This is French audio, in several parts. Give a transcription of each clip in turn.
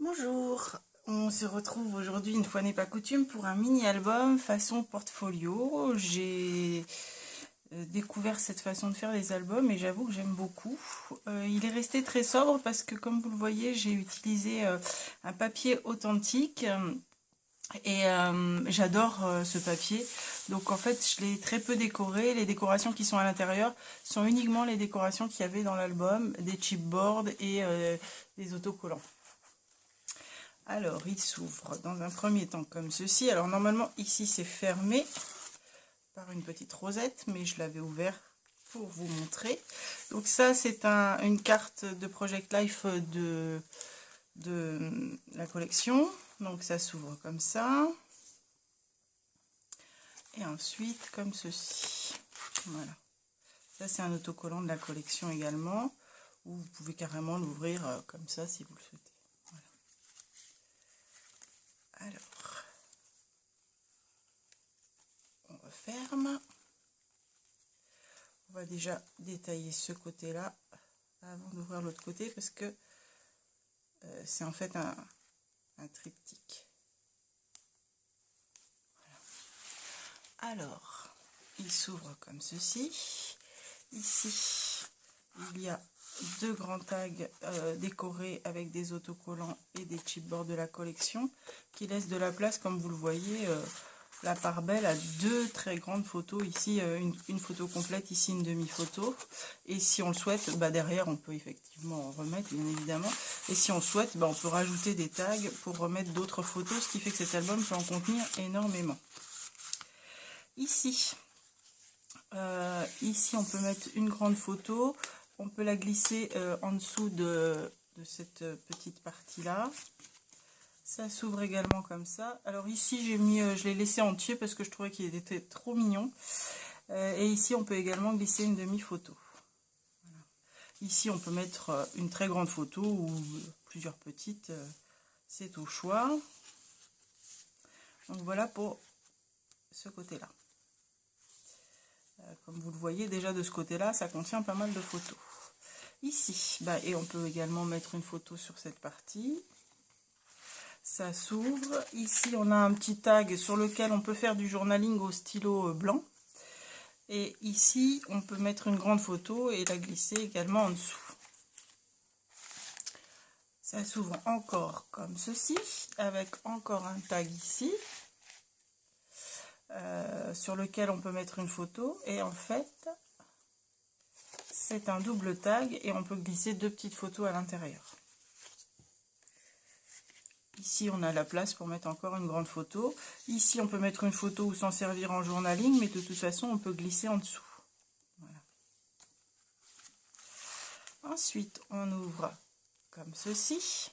Bonjour, on se retrouve aujourd'hui, une fois n'est pas coutume, pour un mini-album façon portfolio. J'ai découvert cette façon de faire des albums et j'avoue que j'aime beaucoup. Il est resté très sobre parce que, comme vous le voyez, j'ai utilisé un papier authentique et j'adore ce papier. Donc en fait, je l'ai très peu décoré. Les décorations qui sont à l'intérieur sont uniquement les décorations qu'il y avait dans l'album, des chipboards et des autocollants. Alors, il s'ouvre dans un premier temps comme ceci. Alors, normalement, ici, c'est fermé par une petite rosette, mais je l'avais ouvert pour vous montrer. Donc ça, c'est une carte de Project Life de la collection. Donc, ça s'ouvre comme ça. Et ensuite, comme ceci. Voilà. Ça, c'est un autocollant de la collection également. Ou vous pouvez carrément l'ouvrir comme ça, si vous le souhaitez. Alors, on referme. On va déjà détailler ce côté-là avant d'ouvrir l'autre côté parce que c'est en fait un triptyque. Voilà. Alors, il s'ouvre comme ceci. Ici, il y a deux grands tags décorés avec des autocollants et des chipboards de la collection qui laissent de la place, comme vous le voyez. La part belle a deux très grandes photos, ici une photo complète, ici une demi-photo. Et si on le souhaite, derrière on peut effectivement en remettre, bien évidemment. Et si on le souhaite, on peut rajouter des tags pour remettre d'autres photos, ce qui fait que cet album peut en contenir énormément. Ici, on peut mettre une grande photo, on peut la glisser en dessous de cette petite partie-là. Ça s'ouvre également comme ça. Alors ici, je l'ai laissé entier parce que je trouvais qu'il était trop mignon. Et ici, on peut également glisser une demi-photo. Voilà. Ici, on peut mettre une très grande photo ou plusieurs petites. C'est au choix. Donc voilà pour ce côté-là. Comme vous le voyez, déjà de ce côté-là, ça contient pas mal de photos. Ici, et on peut également mettre une photo sur cette partie. Ça s'ouvre. Ici, on a un petit tag sur lequel on peut faire du journaling au stylo blanc. Et ici, on peut mettre une grande photo et la glisser également en dessous. Ça s'ouvre encore comme ceci, avec encore un tag ici, sur lequel on peut mettre une photo. Et en fait, c'est un double tag et on peut glisser deux petites photos à l'intérieur. Ici, on a la place pour mettre encore une grande photo. Ici, on peut mettre une photo ou s'en servir en journaling, mais de toute façon, on peut glisser en dessous. Voilà. Ensuite, on ouvre comme ceci.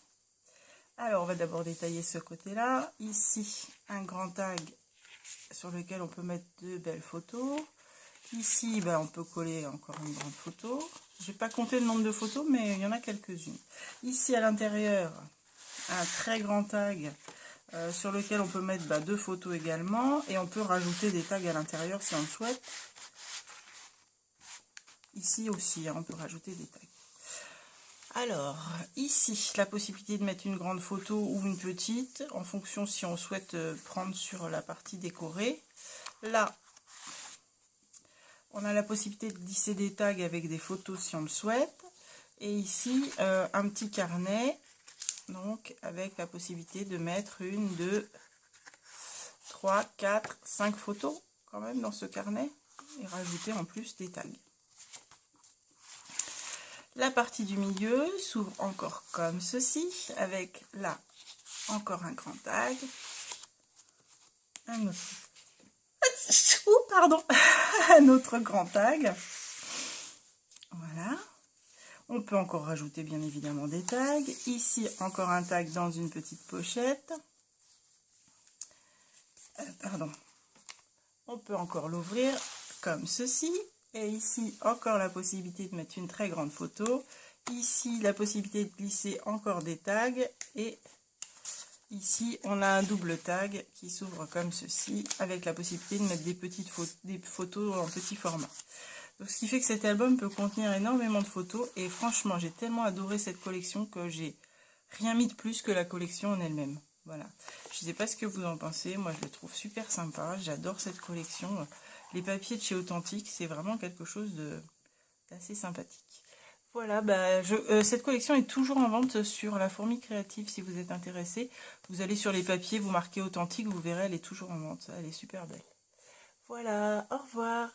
Alors, on va d'abord détailler ce côté-là. Ici, un grand tag sur lequel on peut mettre de belles photos. Ici, on peut coller encore une grande photo. Je n'ai pas compté le nombre de photos, mais il y en a quelques-unes. Ici, à l'intérieur, un très grand tag sur lequel on peut mettre deux photos également. Et on peut rajouter des tags à l'intérieur si on le souhaite. Ici aussi, on peut rajouter des tags. Alors, ici, la possibilité de mettre une grande photo ou une petite, en fonction si on souhaite prendre sur la partie décorée. Là, on a la possibilité de glisser des tags avec des photos si on le souhaite. Et ici, un petit carnet, donc avec la possibilité de mettre 1, 2, 3, 4, 5 photos quand même dans ce carnet. Et rajouter en plus des tags. La partie du milieu s'ouvre encore comme ceci, avec là encore un grand tag. Un autre. Pardon, un autre grand tag. Voilà. On peut encore rajouter bien évidemment des tags. Ici, encore un tag dans une petite pochette. Pardon. On peut encore l'ouvrir comme ceci. Et ici, encore la possibilité de mettre une très grande photo. Ici, la possibilité de glisser encore des tags. Et ici, on a un double tag qui s'ouvre comme ceci, avec la possibilité de mettre des photos en petit format. Donc, ce qui fait que cet album peut contenir énormément de photos. Et franchement, j'ai tellement adoré cette collection que j'ai rien mis de plus que la collection en elle-même. Voilà. Je ne sais pas ce que vous en pensez. Moi, je le trouve super sympa. J'adore cette collection. Les papiers de chez Authentique, c'est vraiment quelque chose d'assez sympathique. Voilà, bah, cette collection est toujours en vente sur La Fourmi Créative si vous êtes intéressé. Vous allez sur les papiers, vous marquez Authentique, vous verrez, elle est toujours en vente. Elle est super belle. Voilà, au revoir.